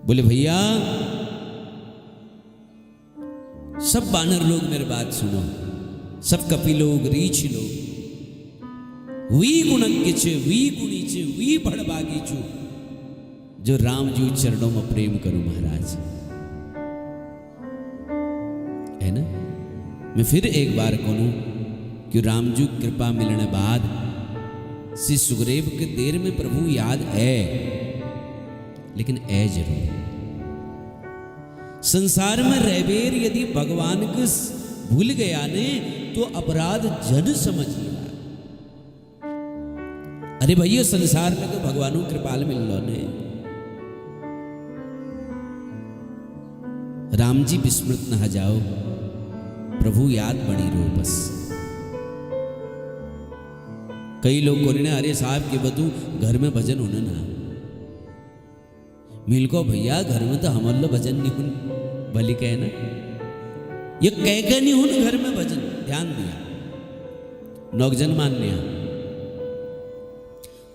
बोले भैया सब बानर लोग मेरी बात सुनो, सब कपि लोग, रीछ लोग, वी गुणज्ञ छे, वी गुणी छे, वी भड़भागी छू, जो राम जी चरणों में प्रेम करूं महाराज। है ना? मैं फिर एक बार कहूं कि राम जी कृपा मिलने बाद श्री सुग्रीव के देर में प्रभु याद है, लेकिन है जरूर। संसार में रहबेर यदि भगवान को भूल गया ने तो अपराध जन समझिए। अरे भैया संसार में तो भगवानों कृपाल मिल लो ने। राम जी विस्मृत न जाओ, प्रभु याद बड़ी रो बस। कई लोग को ने अरे साहब के बतू घर में भजन होने ना मिल को भैया, घर में तो हमारे भजन नहीं हुन भली कहे ना, ये कह के नहीं हुन घर में भजन। ध्यान दिया नौजन मान लिया,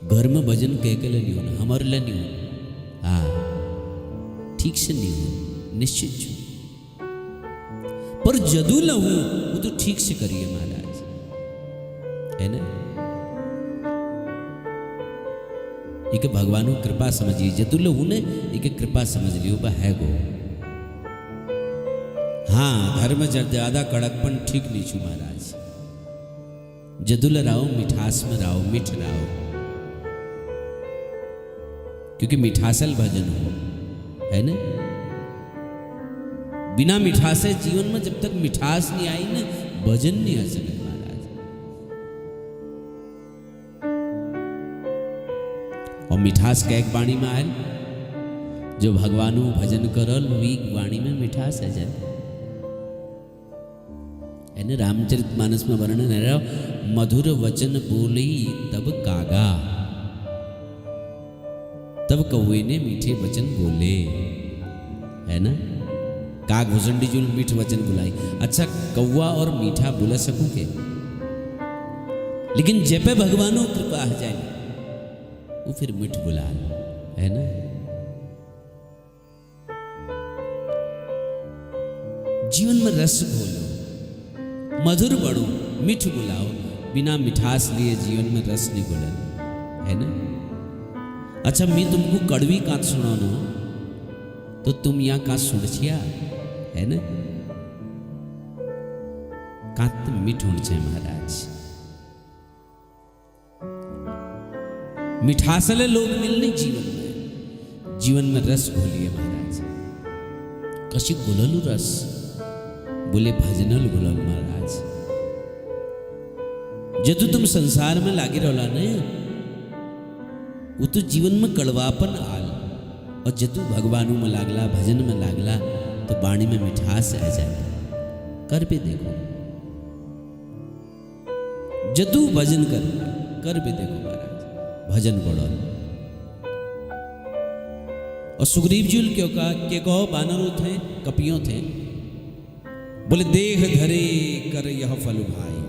घर में भजन कह के नहीं होना, हमारे लिए नहीं होना। हाँ ठीक से नहीं होना, निश्चित छू, पर जदू लहू वो तो ठीक से करिए महाराज। है ना? एक भगवान कृपा समझिए, जदू लहू ने एक कृपा समझ लियो बा है गो। हाँ घर में जब ज्यादा कड़कपन ठीक नहीं छू महाराज। जदुल राओ मिठास में राओ, मिठ राओ, क्योंकि मिठासल भजन हो। है ना? बिना मिठास है जीवन में जब तक मिठास नहीं आई ना भजन नहीं आ सकता महाराज। और मिठास कैक वाणी में आयल, जो भगवानु भजन करल वी वाणी में मिठास है जाए। है ना? रामचरितमानस में वर्णन है, मधुर वचन बोली तब कागा, तब कौवे ने मीठे वचन बोले। है ना? काग भुजंडी जो मीठ वचन बुलाई। अच्छा कौवा और मीठा बोला सकूं के, लेकिन जब भगवानों कृपा आ जाए वो फिर मीठ बुला। है ना? जीवन में रस घोलो, मधुर बढ़ो, मीठ बुलाओ। बिना मिठास लिए जीवन में रस नहीं घोलन। है ना? अच्छा मैं तुमको कड़वी कांत सुनानो तो तुम यहाँ का सुनछिया। है ना? कांत मीठ होना चाहिए महाराज। मिठासले लोग मिलने जीवन में, जीवन में रस घोलिए महाराज। कशी घोललू रस, बोले भजनल घोलल महाराज। जदू तुम संसार में लागे रहोला ने वो तो जीवन में कड़वापन आल, और जदू भगवानों में लागला, भजन में लागला तो वाणी में मिठास आ जाए। कर भी देखो, जदू भजन कर भी देखो महाराज, भजन बढ़ो। और सुग्रीव जी क्यों कहा के कहो बानरों थे, कपियों थे, बोले देह धरे कर यह फल भाई।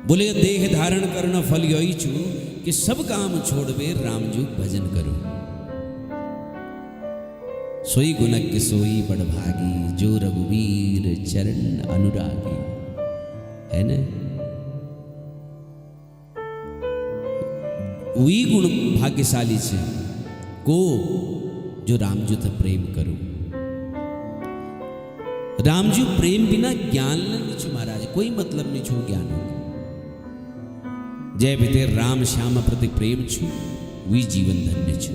बोले देह धारण करना फल यही छू कि सब काम छोड़वे राम जी भजन करो। सोई गुणज्ञ सोई बड़भागी, जो रघुवीर चरण अनुरागी। है ना? वही गुण भाग्यशाली से को जो रामजू थे प्रेम करो। रामजू प्रेम बिना ज्ञान नहीं छू महाराज, कोई मतलब नहीं छू ज्ञान। जय बीते राम श्याम प्रति प्रेम छू, वी जीवन धन्य छू।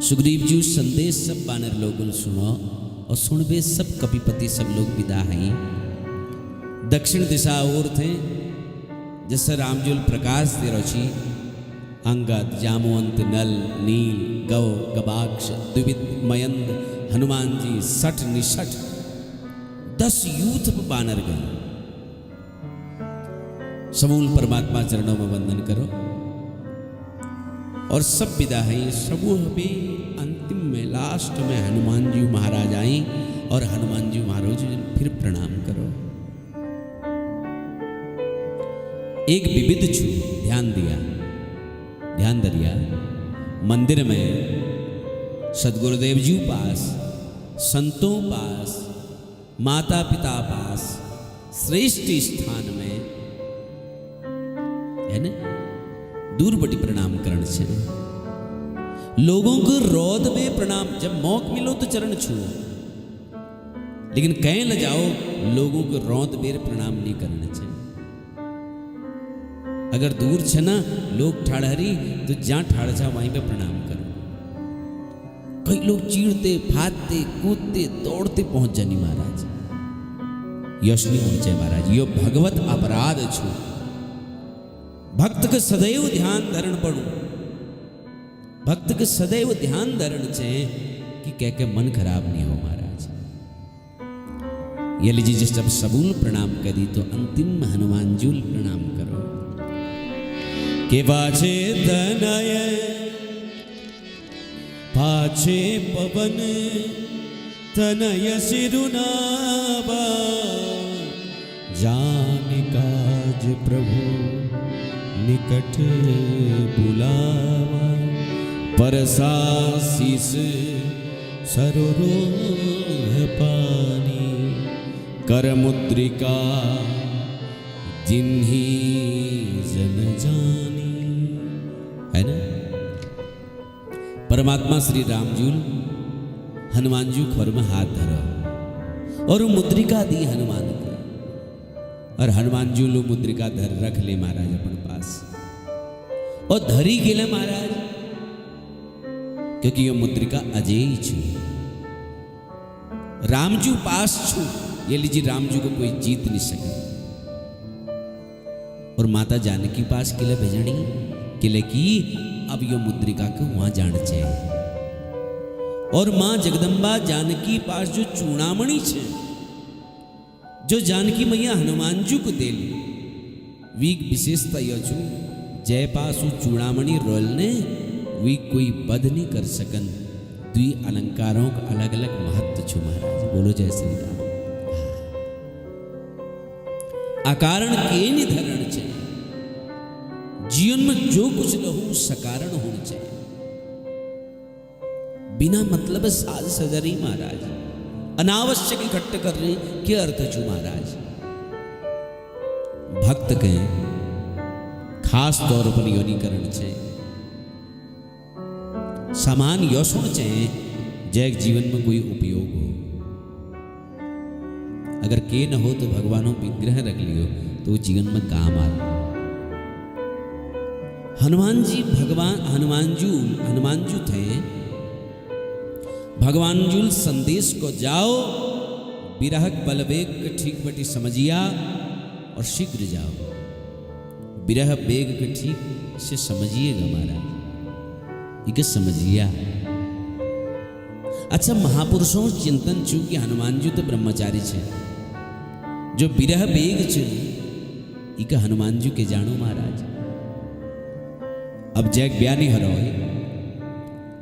सुग्रीव जी संदेश सब बानर लोगों सुनो, और सुनबे सब कपिपति सब लोग विदा हैं। दक्षिण दिशा और थे, जैसे रामजुल प्रकाश दे रची, अंगद, जामवंत, नल, नील, गौ, गवाक्ष, द्विविद, मयंद, हनुमान जी, सठ निषठ 10 यूथ बानर गए। समूल परमात्मा चरणों में वंदन करो और सब विदा है। समूह भी अंतिम में लास्ट में हनुमान जी महाराज आई, और हनुमान जी महाराज फिर प्रणाम करो। एक विविध छू ध्यान दिया, ध्यान दरिया मंदिर में सदगुरुदेव जी पास, संतों पास, माता पिता पास श्रेष्ठ स्थान में है न दूर बटी प्रणाम करण छे। लोगों को रोद में प्रणाम, जब मौक मिलो तो चरण छुओ, लेकिन कहीं ल जाओ लोगों को रोद बेर प्रणाम नहीं करना चाहिए। अगर दूर छे ना लोग ठाड़हरी तो जहां ठाड़ छा वहीं पे प्रणाम करो। कई लोग चीड़ते फादते कूदते दौड़ते पहुंच जानी महाराज, यश नहीं पहुंचे महाराज, यो भगवत अपराध छू। भक्त के सदैव ध्यान धरण पड़ू, भक्त के सदैव ध्यान धरण छे कि कह के मन खराब नहीं हो महाराज। ये लीजिए जब सबूल प्रणाम करी तो अंतिम हनुमानजूल प्रणाम करो। के पाछे तनय पाछे पवन तनय सिरुनावा, जान काज प्रभु निकट बुलावा, परसासीस सरोरोह पानी, कर मुद्रिका जिन्ही जन जानी। है ना, परमात्मा श्री रामजूल हनुमानजू खबर में हाथ धरो और मुद्रिका दी हनुमान को, और हनुमानजूल मुद्रिका धर रख ले महाराज अपन पास, और धरी गेले महाराज, क्योंकि ये मुद्रिका अजेय छू, रामजू पास छू। ये लीजिए रामजू को कोई जीत नहीं सके। और माता जानकी पास किले भेजनी किले की, अब यो मुद्रिका को वहां जान चाहिए। और मां जगदम्बा जानकी पास जो चूड़ामणि छे, जो जानकी मैया हनुमानजू को देली, वी विशेषता यो छू, जय पास चूड़ामणि रोल ने वी कोई बद नहीं कर सकन। द्वि अलंकारों का अलग अलग महत्व छू महाराज। बोलो जय श्री राम। अकारण के निधरण चाहिए, जीवन में जो कुछ लहू सकारण होना चाहिए, बिना मतलब साज सजरी महाराज, अनावश्यक इकट्ठे कर रहे के अर्थ छू महाराज। भक्त के खास तौर पर योनिकरण चाहिए, समान यशुण चाहिए, जय जीवन में कोई उपयोग हो। अगर के न हो तो भगवानों विग्रह रख लियो तो जीवन में काम आ। हनुमान जी भगवान हनुमानजू थे। भगवानजूल संदेश को जाओ, बिरहक बलवेग के ठीक बटी समझिया और शीघ्र जाओ। बिरह बेग के ठीक से समझिएगा महाराज, ये समझिया। अच्छा, महापुरुषों चिंतन छू कि हनुमानजू तो ब्रह्मचारी छे, जो बिरह बेग छे इका हनुमानजू के जानो महाराज। अब जैक ब्यानी हरो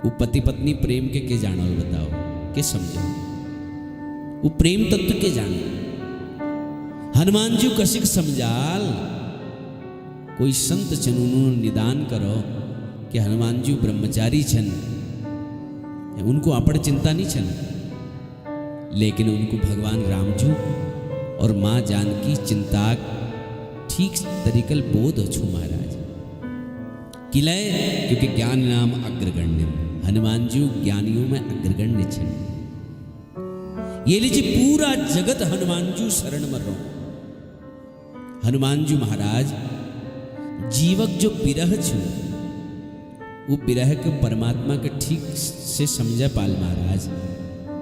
वो पति पत्नी प्रेम के जानो बताओ के समझो, वो प्रेम तत्व के जानो। हनुमानजू कशिक समझाल, कोई संत छन निदान करो कि हनुमानजू ब्रह्मचारी छन, उनको अपड़ चिंता नहीं छन, लेकिन उनको भगवान रामजू और मां जानकी चिंता ठीक तरीकल बोध छू महाराज। किलय क्योंकि ज्ञान नाम अग्रगण्य, हनुमानजू ज्ञानियों में अग्रगण्य छन। ये लीजिए पूरा जगत हनुमानजू शरण में रहो। हनुमानजू महाराज जीवक जो बिरह छू, वो बिरह के परमात्मा के ठीक से समझा पाल महाराज,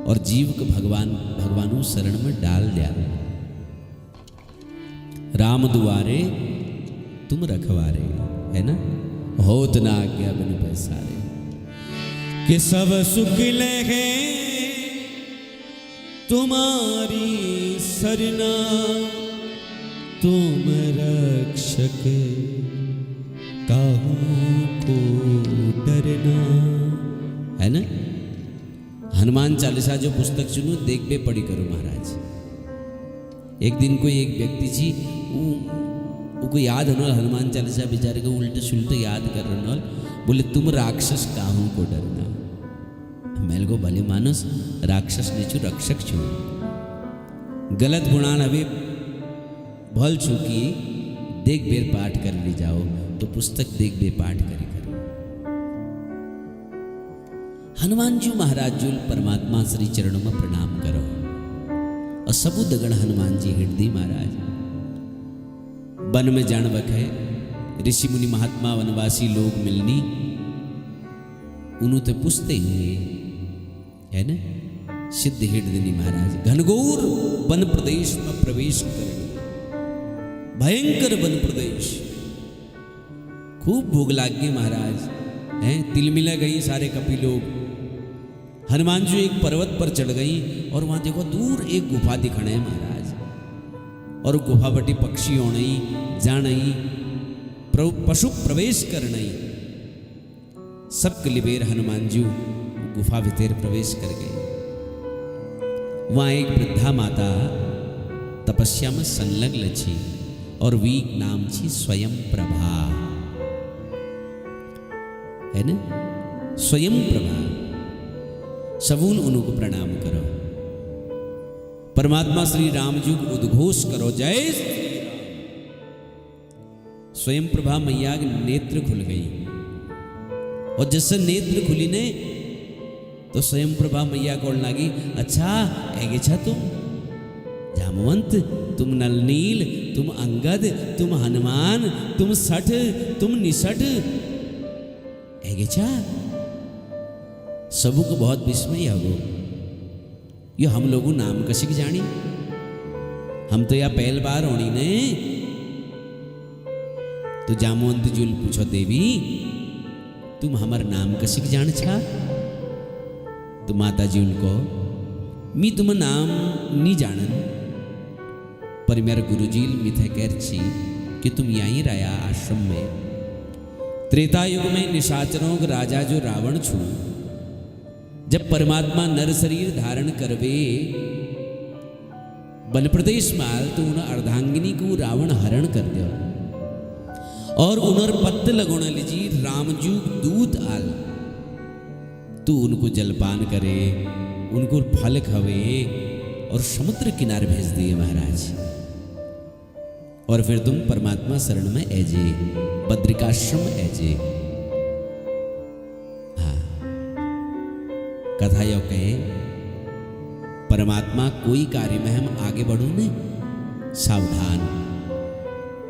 और जीव को भगवानों शरण में डाल दिया। राम दुआरे तुम रखवारे, है ना, होत ना आज्ञा बिन पैसारे, कि सब सुख लगे तुम्हारी सरना, तुम रक्षक काहू को डरना। है ना, हनुमान चालीसा जो पुस्तक चुनो देख बे पढ़ी करो महाराज। एक दिन कोई एक व्यक्ति जी वो याद होना हनुमान चालीसा बेचारे को उल्टे सुलटे याद कर रहा, बोले तुम राक्षस काहू को डरना। मैल को भले मानस राक्षस ने छु रक्षक छु, गलत गुणान हवे भल छु की देख बेर पाठ कर ले जाओ तो पुस्तक देख बे पाठ करे करो। हनुमान जी महाराज जी परमात्मा श्री चरणों में प्रणाम करो और सबू दगण हनुमान जी हृदय महाराज वन में जान बखे ऋषि मुनि महात्मा वनवासी लोग मिलनी उन्हों ते पूछते हुए है न सिद्ध हृदय महाराज घनघोर वन प्रदेश में प्रवेश कर भयंकर वन प्रदेश खूब भूख लाग गई महाराज हैं तिलमिला गई सारे कपि लोग। हनुमान जी एक पर्वत पर चढ़ गई और वहां देखो दूर एक गुफा दिखने है महाराज, और गुफा बटी पक्षी होने जानई पशु प्रवेश करने सब लिबेर हनुमान जी गुफा भीतर प्रवेश कर गए। वहां एक वृद्धा माता तपस्या में संलग्न छी और वी नाम छी स्वयं प्रभा है न, स्वयं प्रभा। सबून उनको प्रणाम करो, परमात्मा श्री राम जी को उद्घोष करो जय श्री राम। स्वयं प्रभा मैया के नेत्र खुल गई और जैसे नेत्र खुली ने तो स्वयं प्रभा मैया को लगी अच्छा ऐगे छा तुम जामवंत, तुम नलनील, तुम अंगद, तुम हनुमान, तुम सठ, तुम निसठ ऐगे छा। सबू को बहुत विस्मय हो यो हम लोगों नाम कसिक जानी, हम तो या पहल बार होनी ने। तो जामवंत जुल पूछो देवी तुम हमार नाम कसिक जान छा। तो माता जी उनको मी तुम नाम नहीं जानन, पर मेरे गुरुजी मिथे कह छी कि तुम यहीं रहा आश्रम में। त्रेता युग में निशाचरों का राजा जो रावण छू, जब परमात्मा नर शरीर धारण करवे वन प्रदेश में आल तो उन अर्धांगिनी को रावण हरण कर दिया और उनर पत्त लगोण लीजी रामजू दूत आल तो उनको जलपान करे, उनको फल खवे और समुद्र किनारे भेज दिए महाराज। और फिर तुम परमात्मा शरण में ऐजे बद्रिकाश्रम ऐजे। हाँ कथा यो कहे परमात्मा कोई कार्य में हम आगे बढ़ू ने सावधान,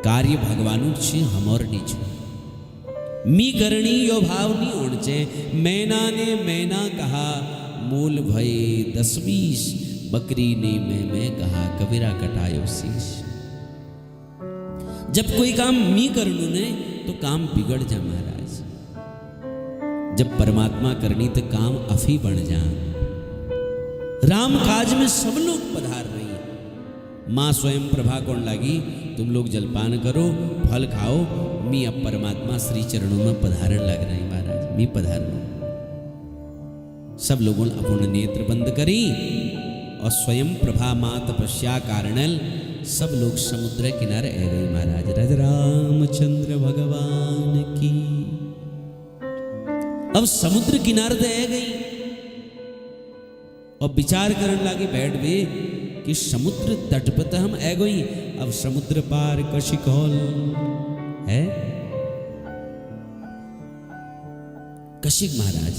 कार्य भगवानु छे हमोर नीचू मी करणी यो भाव नहीं ओणचे। मैना ने मैना कहा मूल भय 10-20 बकरी ने मैं कहा कबीरा कटायो शीश। जब कोई काम मी करनू ने तो काम बिगड़ जा महाराज, जब परमात्मा करनी तो काम अफी बन जा। राम काज में सब लोग पधार रही, मां स्वयं प्रभा कौन लगी तुम लोग जलपान करो फल खाओ, मी अब परमात्मा श्री चरणों में पधारण लग रही महाराज, मी पधारना। सब लोगों ने अपने नेत्र बंद करी और स्वयं प्रभा मां तपस्या कारणल सब लोग समुद्र किनारे आ गए महाराज। राजा रामचंद्र भगवान की अब समुद्र किनारे तो आ गई और विचार करने लगी बैठ गए कि समुद्र तट पर तो हम आ गई, अब समुद्र पार कशिकौल है। कशिक महाराज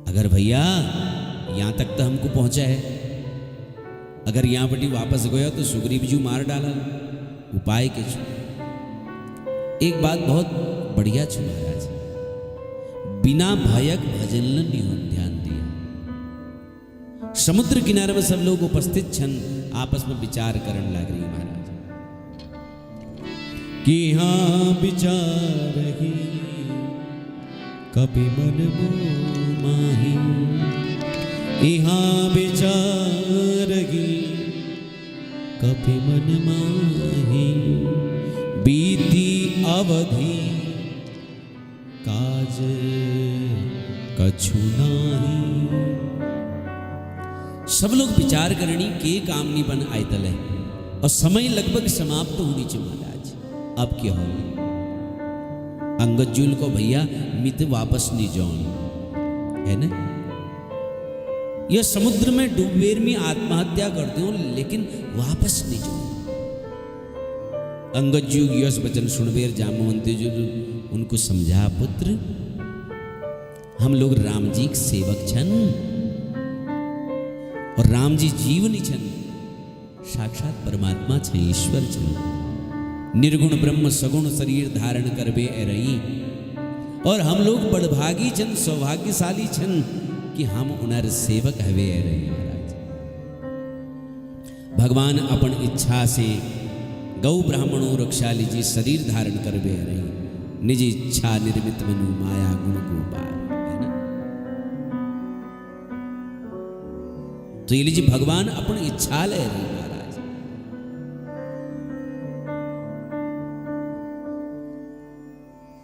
अगर भैया यहां तक तो हमको पहुंचा है, अगर यहां बटी वापस गया तो सुग्रीव जी मार डाला, उपाय के छु। एक बात बहुत बढ़िया छु महाराज, बिना भयक भजन नहीं ध्यान दिया। समुद्र किनारे में सब लोग उपस्थित छन आपस में विचार करने लग रही महाराज कि हाँ विचार ही कभी मन माही, यहाँ विचार ही कभी मन माही, बीती अवधि काज कछु नाही। सब लोग विचार करनी के काम नहीं बन आयतल है और समय लगभग समाप्त होनी चाहिए महाराज। अब क्या हो अंगजूल को भैया मित वापस नहीं जाऊं, है ना। यह समुद्र में डूबेर में आत्महत्या करते हो लेकिन वापस नहीं जाऊं। अंगजू यश वचन सुनबेर जामवंती जी उनको समझा, पुत्र हम लोग राम जी के सेवक छन और राम जी जीवनी छन, साक्षात परमात्मा छे, ईश्वर छन, निर्गुण ब्रह्म सगुण शरीर धारण करबे रही। और हम लोग बड़भागी छन, सौभाग्यशाली छन कि हम उनर सेवक हवे रही। महाराज भगवान अपन इच्छा से गौ ब्राह्मणों रक्षा लीजिए शरीर धारण करबे रही, निज इच्छा निर्मित मनु माया गुण गोपाल, है ना। तो ये लीजिए भगवान अपन इच्छा ले रही। महाराज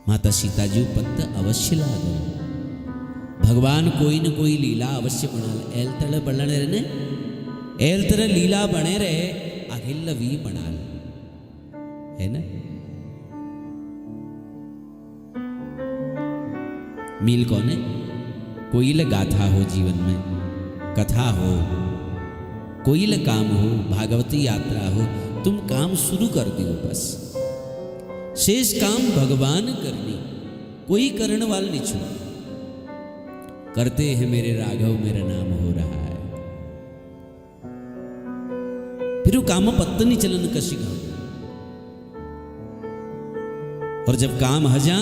माता सीता जी पत्त अवश्य लागो, भगवान कोई न कोई लीला अवश्य बना एल तड़ बने रहने, एल तरह लीला बने रहे, अखिल वी बना, है ना। मील कौन है, कोई ल गाथा हो जीवन में, कथा हो, कोई ल काम हो, भागवती यात्रा हो, तुम काम शुरू कर दियो बस, शेष काम भगवान करनी, कोई करण वाल नहीं छू। करते हैं मेरे राघव मेरा नाम हो रहा है, फिर वो काम पत्ता नहीं चलन कशी काम। और जब काम हजा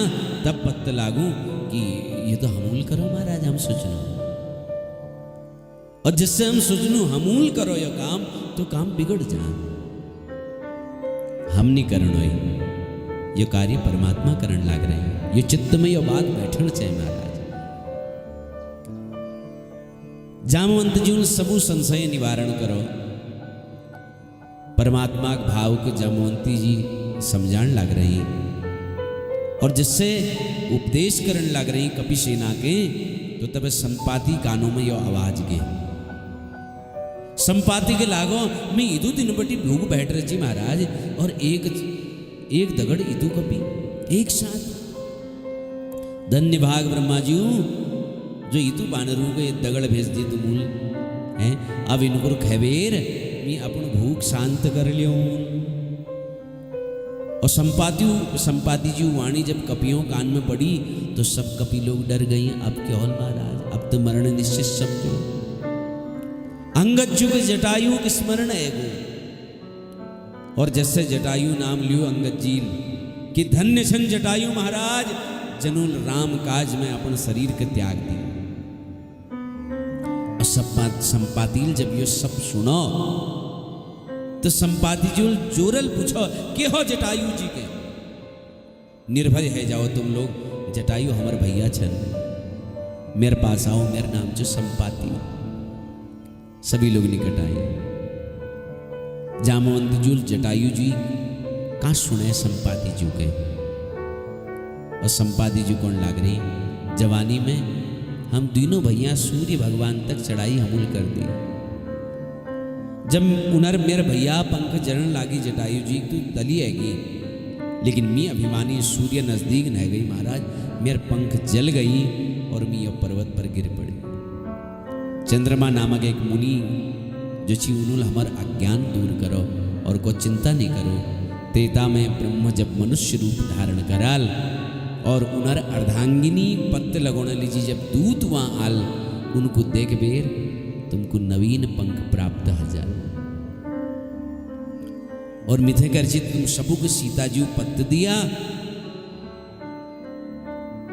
तब पत्ता लागू कि ये तो हमूल करो महाराज, हम सोचनो, और जिससे हम सोचनो हमूल करो ये काम तो काम बिगड़ जा, हम नहीं करनो ये कार्य परमात्मा करण लाग रहे हैं। ये चित्त में ये बात बैठना चाहिए महाराज। जामवंत जी सबू संशय निवारण करो, परमात्मा के भाव के जामवंती जी समझाण लग रही और जिससे उपदेश करने लग रही कपि सेना के, तो तब संपाति कानों में यो आवाज गे, संपाति के लागो मैं इदू दिन बटी भूख बैठ रही महाराज, और एक दगड़ इदू कपि एक साथ। धन्य भाग ब्रह्मा जी जो इतु बानरू को ये दगड़ भेज दी तू मूल है, अब इनको खबेर मैं अपन भूख शांत कर लियो। और संपाति जी वाणी जब कपियों कान में पड़ी तो सब कपि लोग डर गई, अब क्या होल महाराज, अब तो मरण निश्चित समझो। अंगद जुग जटायु के स्मरण है गो, और जैसे जटायु नाम लियो अंगद जी कि धन्य छन जटायु महाराज, जनुल राम काज में अपन शरीर के त्याग दी। संपातिल जब ये सब सुनो तो संपाति जी जोरल पूछो के हो जटायु जी के, निर्भय है जाओ तुम लोग, जटायु हमारे भैया छन, मेरे पास आओ, मेरा नाम जो संपाति। सभी लोग निकट आए, जामवंत जी जटायु जी कहाँ सुने संपाति जी के, और संपाति जी कौन लाग रही, जवानी में हम तीनों भैया सूर्य भगवान तक चढ़ाई हमूल कर दी। जब उनर मेरे भैया पंख जरण लागी जटायु जी तू तली आएगी, लेकिन मैं अभिमानी सूर्य नजदीक न गई महाराज, मेरे पंख जल गई और मैं पर्वत पर गिर पड़ी। चंद्रमा नामक एक मुनि जो छी उन्होंने हमार अज्ञान दूर करो और को चिंता नहीं करो, तेता में ब्रह्म जब मनुष्य रूप धारण कराल और उनर अर्धांगिनी पत्त लगोने लीजिए जब दूत वहां आल, उनको देख बेर तुमको नवीन पंख प्राप्त हजार। और मिथे कर तुम सबू को सीता जी पत्त दिया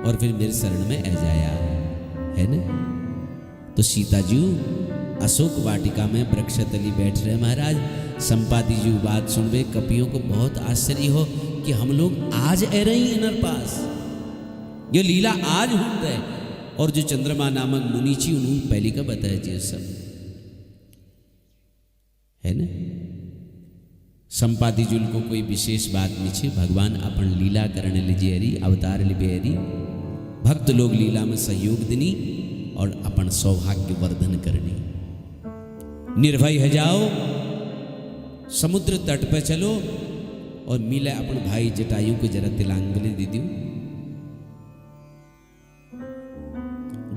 और फिर मेरे शरण में आ जाया, है ना। तो सीता जी अशोक वाटिका में वृक्ष तली बैठ रहे महाराज। संपाति जी बात सुनवे कपियों को बहुत आश्चर्य हो कि हम लोग आज आ रही इनर पास, ये लीला आज हो रहे, और जो चंद्रमा नामक मुनि छी उन्होंने पहले का बताया जी सब, है ना। संपाति जी को कोई विशेष बात नहीं छे, भगवान अपन लीला करने लीजिए हरी, अवतार लिबे हरी, भक्त लोग लीला में सहयोग देनी और अपन सौभाग्य वर्धन करनी। निर्भय है जाओ, समुद्र तट पे चलो और मिले अपन भाई जटायु को जरा तिलांजलि दी दियो,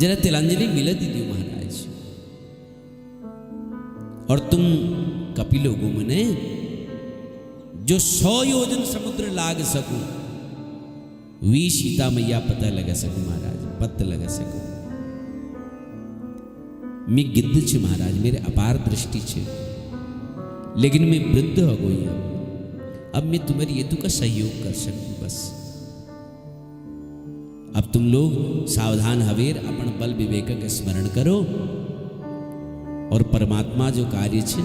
जरा तिलांजलि मिले दी दियो महाराज। और तुम कपिलो गुमने जो 100 योजन समुद्र लाग सकू, वी सीता मैया पता लगा सकू महाराज, पत्ता लगा सकू। मैं गिद्ध छे महाराज, मेरे अपार दृष्टि छे, लेकिन मैं वृद्ध हो गई। अब मैं तुम्हारी ये का सहयोग कर सकूं बस। अब तुम लोग सावधान हवेर अपन बल विवेक के स्मरण करो, और परमात्मा जो कार्य छे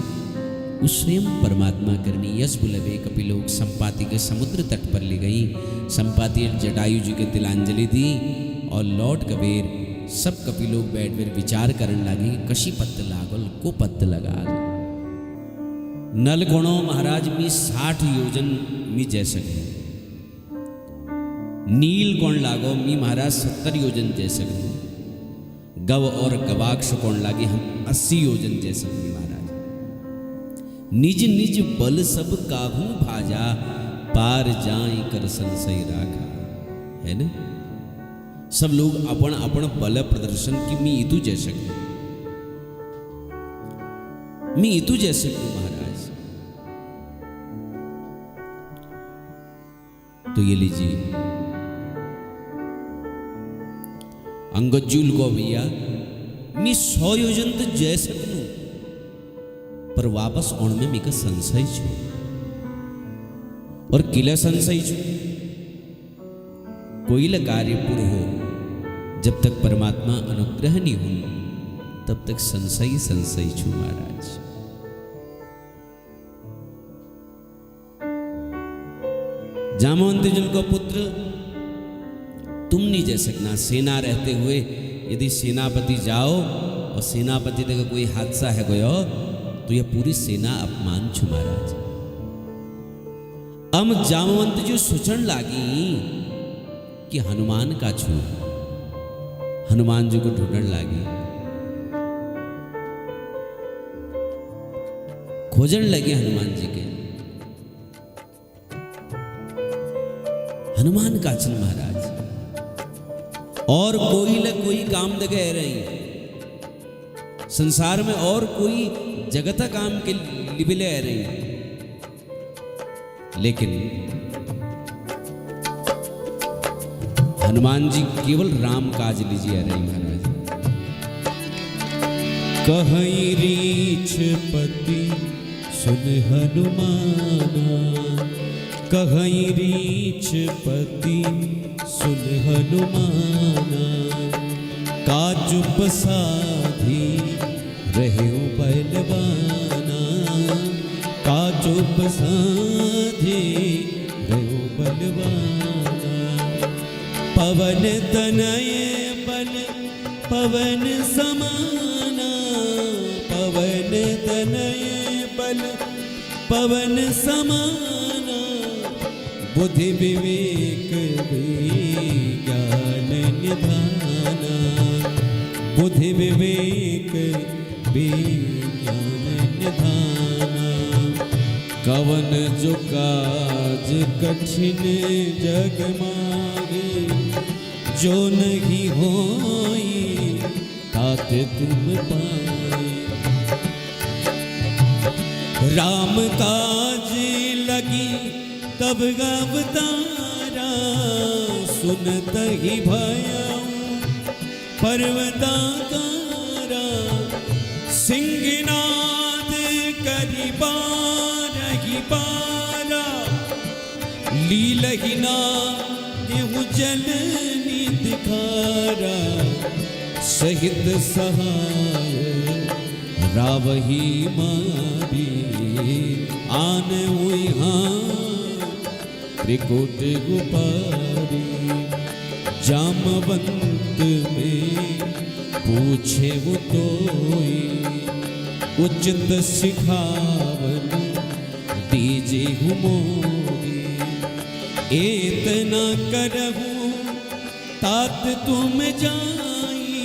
उस स्वयं परमात्मा करनी। यश बुलवे कपिलोक संपाति के समुद्र तट पर ले गई। संपाति जटायु जी के तिलांजलि दी और लौट कबीर सब कपिलोक बैठ कर विचार करने लगी, कशी पत्त लागल को पत्त लगा। नल कोणो महाराज मी 60 योजन मी जैसे गए, नील कोण लागो मी महाराज 70 योजन जैसे गए, गव और गवाक्ष कोण लागे हम 80 योजन जैसे गए महाराज। निज निज बल सब काहू भाजा, पार जाई कर संशय राखा। है ना, सब लोग अपन अपन बल प्रदर्शन की मी इतु जैसे मी इतु जैसे महाराज। तो ये लीजिए अंगजूल को भैया मी 100 योजन तो जय सकूं, पर वापस आने में मेरा संशय छो, और किला संशय छो। कोई कार्य पूर्ण हो जब तक परमात्मा अनुग्रह नहीं हो तब तक संशय संशय छू महाराज। जामवंत जल को पुत्र तुम नहीं जा सकना। सेना रहते हुए यदि सेनापति जाओ और सेनापति तक कोई हादसा है गयो तो यह पूरी सेना अपमान छू महाराज। अब जामवंत जो सोचन लागी कि हनुमान का छू, हनुमान जी को ढूंढन लागी, खोजन लगे हनुमान जी के। हनुमान का चल महाराज, और कोई ल कोई काम दगे रही संसार में, और कोई जगत काम के लिबिले रही, लेकिन हनुमान जी केवल राम काज लीजिए रही महाराज। कहीं रीछ पति सुन हनुमाना, कहीं रीछ पति सुन हनुमाना, काजु पसाधी रहे बलवाना, काजु पसाधी रहे बलवाना। पवन तनय बल पवन समाना, पवन तनय बल पवन समाना, बुद्धि विवेक ज्ञान निधाना, बुद्धि विवेक ज्ञान निधाना। कवन जो काज कठिन जग माही, जो नहीं होई तात तुम पाए। राम काज लगी तब अवतारा, सुनत ही भयऊ पर्वताकारा। सिंहनाद करि बारहि पारा, लीलहि ना देहु जल निधिखारा। सहित सहाय रावही मारी, आन हुई त्रिकुट गुपारी। जामवंत में पूछे वो तोई, उचित सिखावन दीजे मोरी। एतना करहूँ तात तुम जाई,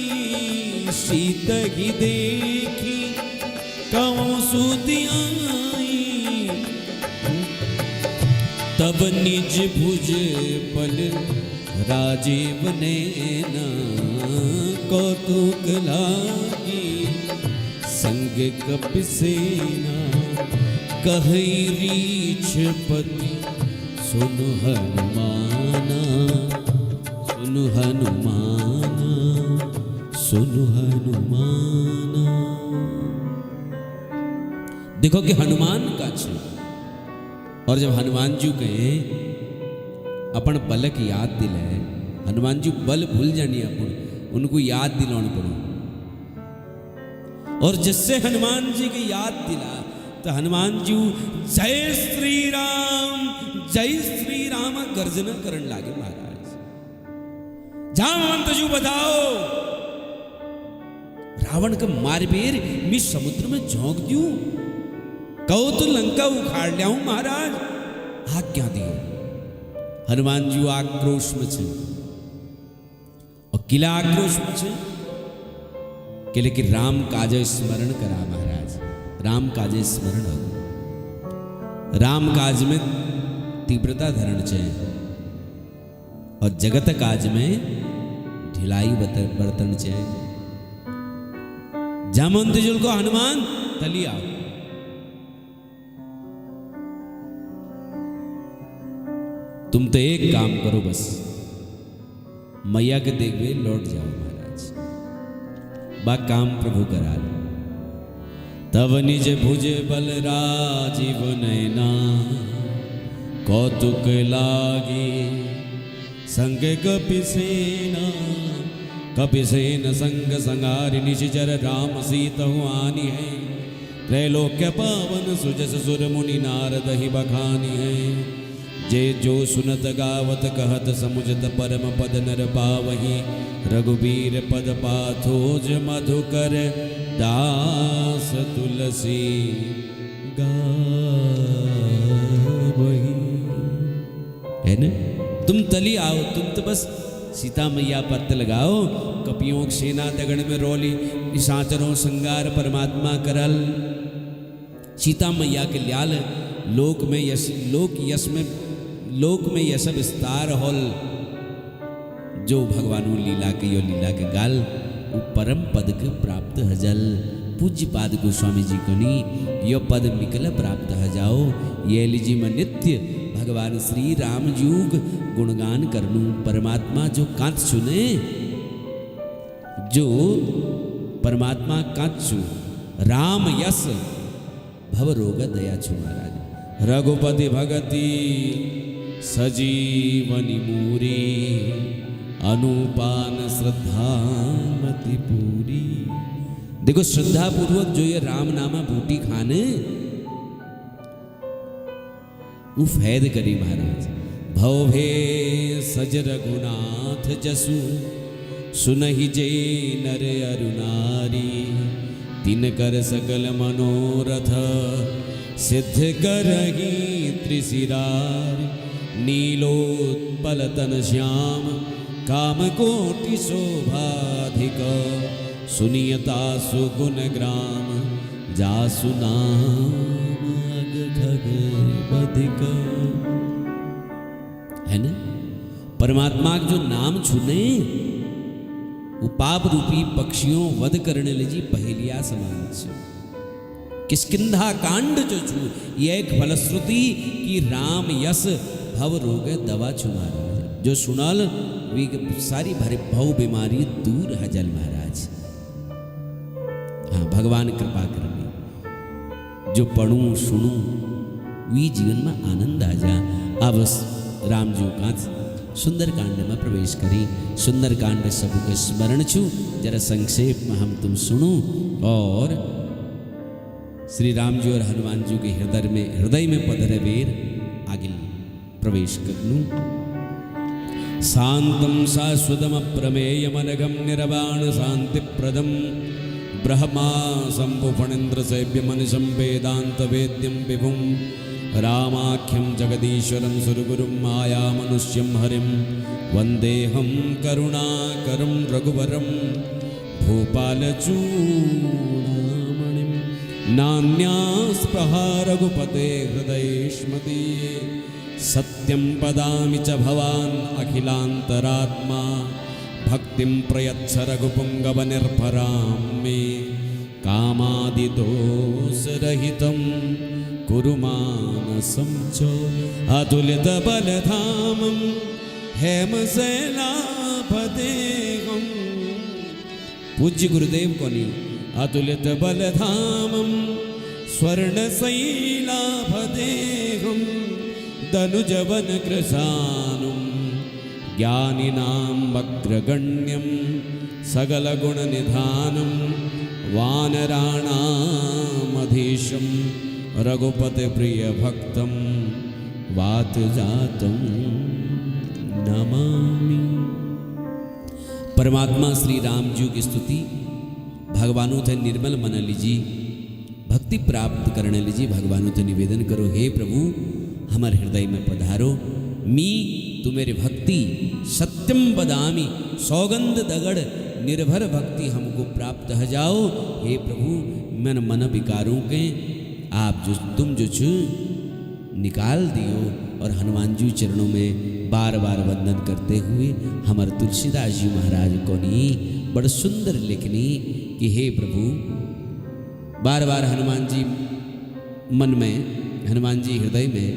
सीत ही देखी कौन सुध आई। तब निज भुज बल राजीव नैना कौतुक लागी संग कपिसेना कहै रीछपति सुनु हनुमाना सुनु हनुमाना सुनु हनुमाना। देखो कि हनुमान का छे और जब हनुमान जी कहे अपन बल की याद दिले, हनुमान जी बल भूल जानी अपन उनको याद दिलाने पड़ो। और जिससे हनुमान जी की याद दिला तो हनुमान जी जय श्री राम गर्जना करन लागे महाराज। जामवंत जी बताओ रावण का मारबेर मैं समुद्र में झोंक दूं, कहो तो लंका उखाड़ लियाऊं महाराज, आज्ञा दियो। हनुमान जी आक्रोश में छे और किला आक्रोश में छे कि लेकिन राम काज स्मरण करा महाराज, राम काज स्मरण हो, राम काज में तीव्रता धरण छे और जगत काज में ढिलाई बर्तन छे। जामवंत जी को हनुमान तली आओ, तुम तो एक काम करो बस, मैया के देखवे लौट जाओ महाराज, बा काम प्रभु करा। तब निज भुज बल राजीव नैना कौतुक लागी संग कपिसेना कपिसेन संग संगारि निशिचर राम सीतहु आनी है। त्रैलोक्य पावन सुजस सुर मुनि नारद ही बखानी है। जे जो सुनत गावत कहत समुझत परम पद नर पावही। रघुबीर पद पाथोज मधुकर दास तुलसी गावही। है ना, तुम तली आओ, तुम तो बस सीता मैया पत्त लगाओ। कपियों सेना दगड़ में रोली निशाचरों संगार परमात्मा करल। सीता मैया के ल्याल लोक में यश विस्तार होल। जो भगवानु लीला के यो लीला के गाल वो परम पद के प्राप्त हजल। पूज्य पाद गोस्वामी जी कनी यो पद मिकल प्राप्त हजाओ। ये लीजी में नित्य भगवान श्री राम जुग गुणगान करनू। परमात्मा जो कांत चुने, जो परमात्मा कांत चु राम यस भव रोग दया छु महाराज। रघुपति भगति सजीवनी मूरी अनुपान श्रद्धा मति पूरी। देखो श्रद्धा पूर्वक जो ये राम नामा बूटी खाने वो फैद करी महाराज। भवभे सज रघुनाथ जसु सुनहि जे नर अरुनारी। तिन कर सकल मनोरथ सिद्ध करही त्रिशिरारी। नीलोत्पल तन श्याम काम कोटि शोभाधिक। सुनियता सुगुण ग्राम जासु नाम अग खग बधिक। है ना, परमात्मा जो नाम छूने वो पाप रूपी पक्षियों वध करने लीजी पहेलिया समान छे। किष्किंधा कांड जो छू ये एक फलश्रुति की राम यस भव रोग दवा छु महाराज। जो सुनल वी सारी भरे भव बीमारी दूर हजल महाराज। हाँ, भगवान कृपा करनी जो पढ़ू सुनू वी जीवन में आनंद आ जा। अब राम जी का सुंदर कांड में प्रवेश करी। सुंदर कांड सबके स्मरण छु, जरा संक्षेप में हम तुम सुनू और श्री राम जी और हनुमान जी के हृदय में पधरे वीर आगे प्रवेश करनू। शांतम शाश्वतम प्रमेयमनघम निर्वाण शांतिप्रदम ब्रह्मा शंभु फणीन्द्र सेव्य मनिषं वेदांत वेद्यम विभुम। रामाख्यं जगदीश्वरं सुरगुरुं माया मनुष्यं हरिं। वंदेहं करुणाकरं रघुवरं भूपालचूडामणिं। नान्या स्पृहा रघुपते हृदयेष्मदीये सत्यं वदामि च भवान् अखिलान्तरात्मा भक्तिं प्रयच्छ रघुपुङ्गवनिर्भरां मे कामादिदोषरहितं कुरु मानसं च अतुलितबलधामं हेमशैलाभदेहं। पूज्य गुरुदेव कोनी अतुलित बलधामं स्वर्णशैलाभदेहं दनुजवन कृशानुं ज्ञानिनां अग्रगण्यं सकलगुणनिधानं वानराणामधीशं रघुपतिप्रियभक्तं वातजातं नमामि। परमात्मा श्री राम जी की स्तुति भगवानों थे निर्मल मन लीजी भक्ति प्राप्त करने लीजी भगवानों थे निवेदन करो, हे प्रभु हमारे हृदय में पधारो। मी तू मेरी भक्ति सत्यम बदामी सौगंध दगड़ निर्भर भक्ति हमको प्राप्त हो जाओ। हे प्रभु मन मन विकारों के आप जो तुम जो छु निकाल दियो। और हनुमान जी चरणों में बार बार वंदन करते हुए हमारे तुलसीदास जी महाराज को नी बड़ सुंदर लिखनी कि हे प्रभु, बार बार हनुमान जी मन में, हनुमान जी हृदय में